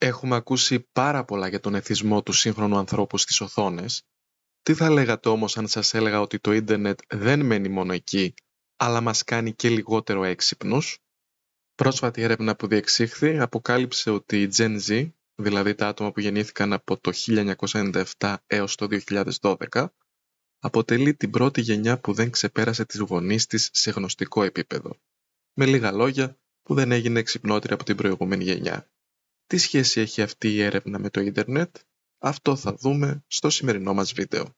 Έχουμε ακούσει πάρα πολλά για τον εθισμό του σύγχρονου ανθρώπου στις οθόνες. Τι θα λέγατε όμως αν σας έλεγα ότι το ίντερνετ δεν μένει μόνο εκεί, αλλά μας κάνει και λιγότερο έξυπνους? Πρόσφατη έρευνα που διεξήχθη αποκάλυψε ότι η Gen Z, δηλαδή τα άτομα που γεννήθηκαν από το 1997 έως το 2012, αποτελεί την πρώτη γενιά που δεν ξεπέρασε τις γονείς της σε γνωστικό επίπεδο. Με λίγα λόγια, που δεν έγινε εξυπνότερη από την προηγούμενη γενιά. Τι σχέση έχει αυτή η έρευνα με το ίντερνετ? Αυτό θα δούμε στο σημερινό μας βίντεο.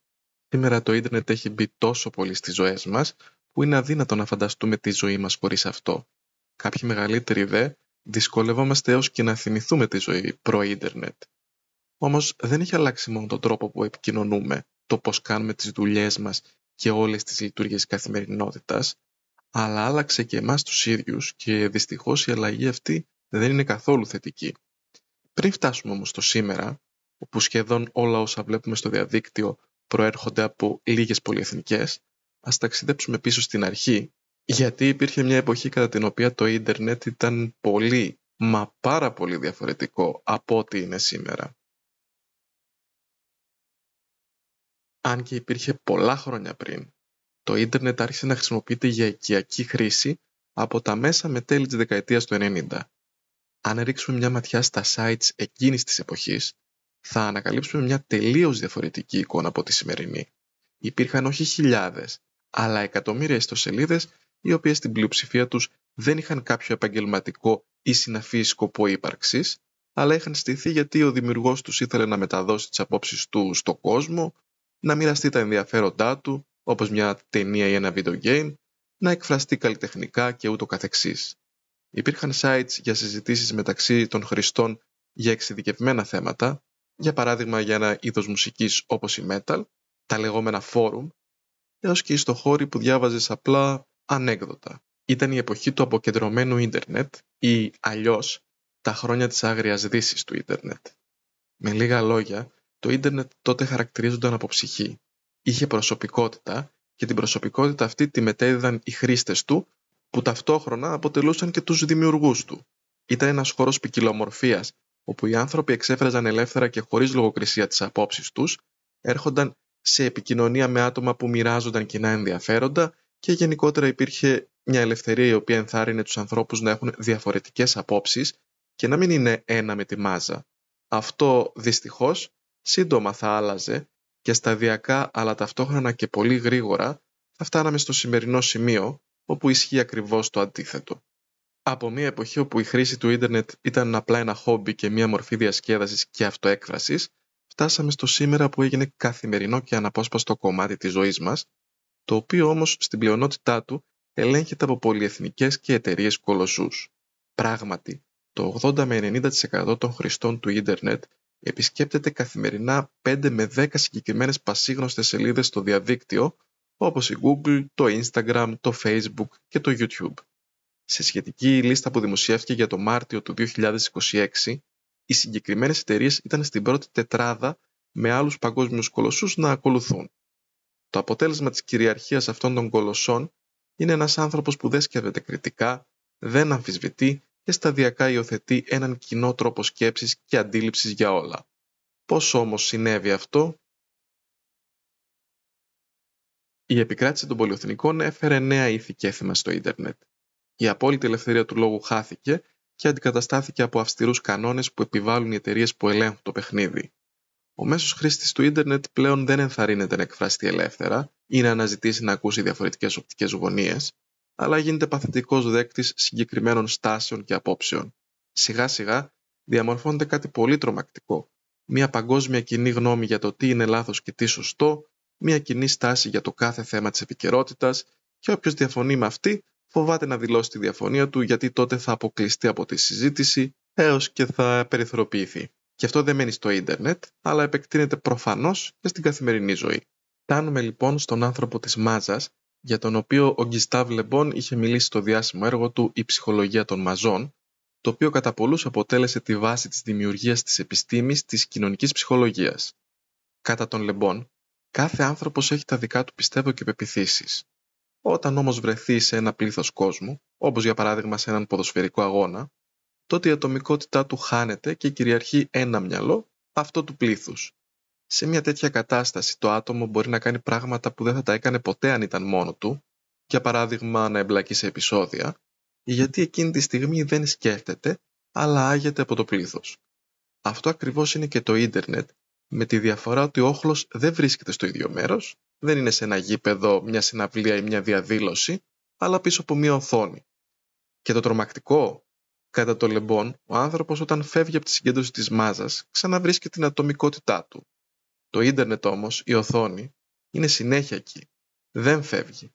Σήμερα το ίντερνετ έχει μπει τόσο πολύ στις ζωές μας, που είναι αδύνατο να φανταστούμε τη ζωή μας χωρίς αυτό. Κάποιοι μεγαλύτεροι δυσκολευόμαστε έως και να θυμηθούμε τη ζωή προ-ίντερνετ. Όμως δεν έχει αλλάξει μόνο τον τρόπο που επικοινωνούμε, το πώς κάνουμε τις δουλειές μας και όλες τις λειτουργίες καθημερινότητας, αλλά άλλαξε και εμάς τους ίδιους και δυστυχώς η αλλαγή αυτή δεν είναι καθόλου θετική. Πριν φτάσουμε όμως στο σήμερα, όπου σχεδόν όλα όσα βλέπουμε στο διαδίκτυο προέρχονται από λίγες πολυεθνικές, ας ταξιδέψουμε πίσω στην αρχή, γιατί υπήρχε μια εποχή κατά την οποία το ίντερνετ ήταν πολύ, μα πάρα πολύ διαφορετικό από ό,τι είναι σήμερα. Αν και υπήρχε πολλά χρόνια πριν, το ίντερνετ άρχισε να χρησιμοποιείται για οικιακή χρήση από τα μέσα με τέλη της δεκαετίας του 90. Αν ρίξουμε μια ματιά στα sites εκείνης της εποχής, θα ανακαλύψουμε μια τελείως διαφορετική εικόνα από τη σημερινή. Υπήρχαν όχι χιλιάδες, αλλά εκατομμύρια ιστοσελίδες, οι οποίες στην πλειοψηφία τους δεν είχαν κάποιο επαγγελματικό ή συναφή σκοπό ύπαρξης, αλλά είχαν στηθεί γιατί ο δημιουργός τους ήθελε να μεταδώσει τις απόψεις του στον κόσμο, να μοιραστεί τα ενδιαφέροντά του, όπως μια ταινία ή ένα video game, να εκφραστεί καλλιτεχνικά και ούτω καθεξής. Υπήρχαν sites για συζητήσεις μεταξύ των χρηστών για εξειδικευμένα θέματα, για παράδειγμα για ένα είδος μουσικής όπως η metal, τα λεγόμενα forum, έως και ιστοχώροι που διάβαζες απλά ανέκδοτα. Ήταν η εποχή του αποκεντρωμένου ίντερνετ ή αλλιώς τα χρόνια της άγριας δύσης του ίντερνετ. Με λίγα λόγια, το ίντερνετ τότε χαρακτηρίζονταν από ψυχή. Είχε προσωπικότητα και την προσωπικότητα αυτή τη μετέδιδαν οι χρήστες του, που ταυτόχρονα αποτελούσαν και τους δημιουργούς του. Ήταν ένας χώρος ποικιλομορφίας, όπου οι άνθρωποι εξέφραζαν ελεύθερα και χωρίς λογοκρισία τις απόψεις τους, έρχονταν σε επικοινωνία με άτομα που μοιράζονταν κοινά ενδιαφέροντα και γενικότερα υπήρχε μια ελευθερία η οποία ενθάρρυνε τους ανθρώπους να έχουν διαφορετικές απόψεις και να μην είναι ένα με τη μάζα. Αυτό δυστυχώς σύντομα θα άλλαζε και σταδιακά αλλά ταυτόχρονα και πολύ γρήγορα θα φτάναμε στο σημερινό σημείο όπου ισχύει ακριβώς το αντίθετο. Από μια εποχή όπου η χρήση του ίντερνετ ήταν απλά ένα χόμπι και μια μορφή διασκέδασης και αυτοέκφρασης, φτάσαμε στο σήμερα που έγινε καθημερινό και αναπόσπαστο κομμάτι της ζωής μας, το οποίο όμως στην πλειονότητά του ελέγχεται από πολυεθνικές και εταιρείες κολοσσούς. Πράγματι, το 80 με 90% των χρηστών του ίντερνετ επισκέπτεται καθημερινά 5 με 10 συγκεκριμένες πασίγνωστες σελίδες στο διαδίκτυο, όπως η Google, το Instagram, το Facebook και το YouTube. Σε σχετική λίστα που δημοσιεύτηκε για το Μάρτιο του 2026, οι συγκεκριμένες εταιρείες ήταν στην πρώτη τετράδα με άλλους παγκόσμιους κολοσσούς να ακολουθούν. Το αποτέλεσμα της κυριαρχίας αυτών των κολοσσών είναι ένας άνθρωπος που δεν σκέφτεται κριτικά, δεν αμφισβητεί και σταδιακά υιοθετεί έναν κοινό τρόπο σκέψης και αντίληψης για όλα. Πώς όμως συνέβη αυτό? Η επικράτηση των πολυεθνικών έφερε νέα ήθη και έθιμα στο ίντερνετ. Η απόλυτη ελευθερία του λόγου χάθηκε και αντικαταστάθηκε από αυστηρούς κανόνες που επιβάλλουν οι εταιρείες που ελέγχουν το παιχνίδι. Ο μέσος χρήστης του ίντερνετ πλέον δεν ενθαρρύνεται να εκφραστεί ελεύθερα ή να αναζητήσει να ακούσει διαφορετικές οπτικές γωνίες, αλλά γίνεται παθητικός δέκτης συγκεκριμένων στάσεων και απόψεων. Σιγά σιγά διαμορφώνεται κάτι πολύ τρομακτικό. Μια παγκόσμια κοινή γνώμη για το τι είναι λάθος και τι σωστό, μια κοινή στάση για το κάθε θέμα της επικαιρότητας, και όποιος διαφωνεί με αυτή φοβάται να δηλώσει τη διαφωνία του, γιατί τότε θα αποκλειστεί από τη συζήτηση έως και θα περιθωριοποιηθεί. Και αυτό δεν μένει στο ίντερνετ, αλλά επεκτείνεται προφανώς και στην καθημερινή ζωή. Φτάνουμε λοιπόν στον άνθρωπο της μάζας, για τον οποίο ο Γκιστάβ Λεμπόν είχε μιλήσει στο διάσημο έργο του «Η ψυχολογία των μαζών», το οποίο κατά πολλούς αποτέλεσε τη βάση της δημιουργίας της επιστήμης της κοινωνικής ψυχολογίας. Κατά τον Λεμπόν, κάθε άνθρωπος έχει τα δικά του πιστεύω και πεποιθήσεις. Όταν όμως βρεθεί σε ένα πλήθος κόσμου, όπως για παράδειγμα σε έναν ποδοσφαιρικό αγώνα, τότε η ατομικότητά του χάνεται και κυριαρχεί ένα μυαλό, αυτό του πλήθους. Σε μια τέτοια κατάσταση το άτομο μπορεί να κάνει πράγματα που δεν θα τα έκανε ποτέ αν ήταν μόνο του, για παράδειγμα να εμπλακεί σε επεισόδια, γιατί εκείνη τη στιγμή δεν σκέφτεται, αλλά άγεται από το πλήθος. Αυτό ακριβώς είναι και το ίντερνετ, με τη διαφορά ότι ο όχλος δεν βρίσκεται στο ίδιο μέρος, δεν είναι σε ένα γήπεδο, μια συναυλία ή μια διαδήλωση, αλλά πίσω από μια οθόνη. Και το τρομακτικό, κατά το Λεμπόν, ο άνθρωπος όταν φεύγει από τη συγκέντρωση της μάζας, ξαναβρίσκει την ατομικότητά του. Το ίντερνετ όμως, η οθόνη, είναι συνέχεια εκεί. Δεν φεύγει.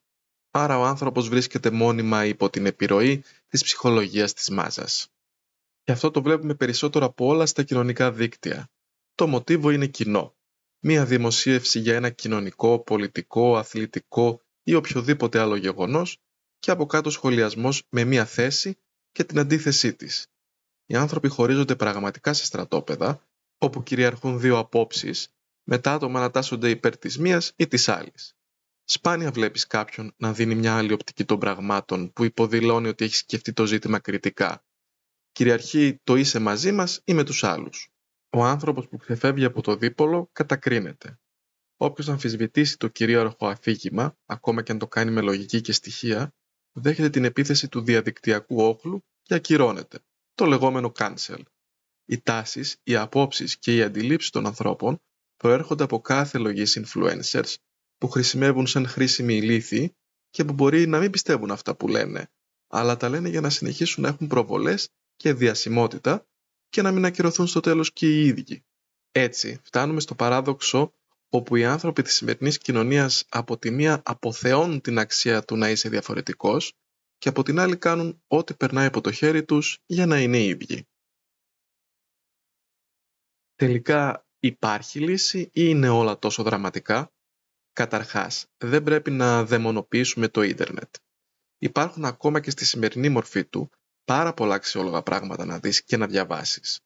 Άρα ο άνθρωπος βρίσκεται μόνιμα υπό την επιρροή της ψυχολογίας της μάζας. Και αυτό το βλέπουμε περισσότερο από όλα στα κοινωνικά δίκτυα. Το μοτίβο είναι κοινό. Μία δημοσίευση για ένα κοινωνικό, πολιτικό, αθλητικό ή οποιοδήποτε άλλο γεγονός και από κάτω σχολιασμός με μία θέση και την αντίθεσή της. Οι άνθρωποι χωρίζονται πραγματικά σε στρατόπεδα, όπου κυριαρχούν δύο απόψεις, με τα άτομα να τάσσονται υπέρ της μίας ή της άλλης. Σπάνια βλέπεις κάποιον να δίνει μια άλλη οπτική των πραγμάτων που υποδηλώνει ότι έχει σκεφτεί το ζήτημα κριτικά. Κυριαρχεί το είσαι μαζί μας ή με τους άλλους. Ο άνθρωπος που ξεφεύγει από το δίπολο κατακρίνεται. Όποιος αμφισβητήσει το κυρίαρχο αφήγημα, ακόμα και αν το κάνει με λογική και στοιχεία, δέχεται την επίθεση του διαδικτυακού όχλου και ακυρώνεται. Το λεγόμενο cancel. Οι τάσεις, οι απόψεις και οι αντιλήψεις των ανθρώπων προέρχονται από κάθε λογής influencers που χρησιμεύουν σαν χρήσιμοι ηλίθιοι και που μπορεί να μην πιστεύουν αυτά που λένε, αλλά τα λένε για να συνεχίσουν να έχουν προβολές και διασημότητα και να μην ακυρωθούν στο τέλος και οι ίδιοι. Έτσι, φτάνουμε στο παράδοξο όπου οι άνθρωποι της σημερινής κοινωνίας από τη μία αποθεώνουν την αξία του να είσαι διαφορετικός και από την άλλη κάνουν ό,τι περνάει από το χέρι τους για να είναι οι ίδιοι. Τελικά υπάρχει λύση ή είναι όλα τόσο δραματικά? Καταρχάς, δεν πρέπει να δαιμονοποιήσουμε το ίντερνετ. Υπάρχουν ακόμα και στη σημερινή μορφή του πάρα πολλά αξιόλογα πράγματα να δεις και να διαβάσεις.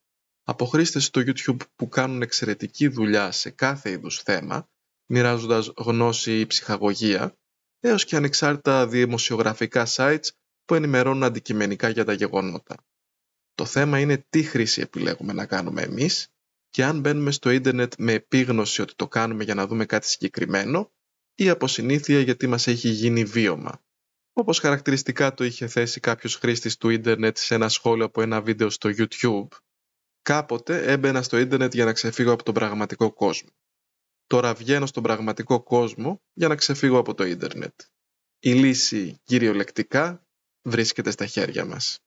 Από χρήστες στο YouTube που κάνουν εξαιρετική δουλειά σε κάθε είδους θέμα, μοιράζοντας γνώση ή ψυχαγωγία, έως και ανεξάρτητα δημοσιογραφικά sites που ενημερώνουν αντικειμενικά για τα γεγονότα. Το θέμα είναι τι χρήση επιλέγουμε να κάνουμε εμείς και αν μπαίνουμε στο ίντερνετ με επίγνωση ότι το κάνουμε για να δούμε κάτι συγκεκριμένο ή από συνήθεια γιατί μας έχει γίνει βίωμα. Όπως χαρακτηριστικά το είχε θέσει κάποιος χρήστης του ίντερνετ σε ένα σχόλιο από ένα βίντεο στο YouTube. Κάποτε έμπαινα στο ίντερνετ για να ξεφύγω από τον πραγματικό κόσμο. Τώρα βγαίνω στον πραγματικό κόσμο για να ξεφύγω από το ίντερνετ. Η λύση κυριολεκτικά βρίσκεται στα χέρια μας.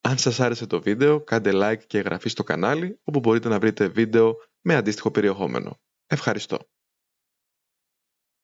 Αν σας άρεσε το βίντεο, κάντε like και εγγραφή στο κανάλι, όπου μπορείτε να βρείτε βίντεο με αντίστοιχο περιεχόμενο. Ευχαριστώ.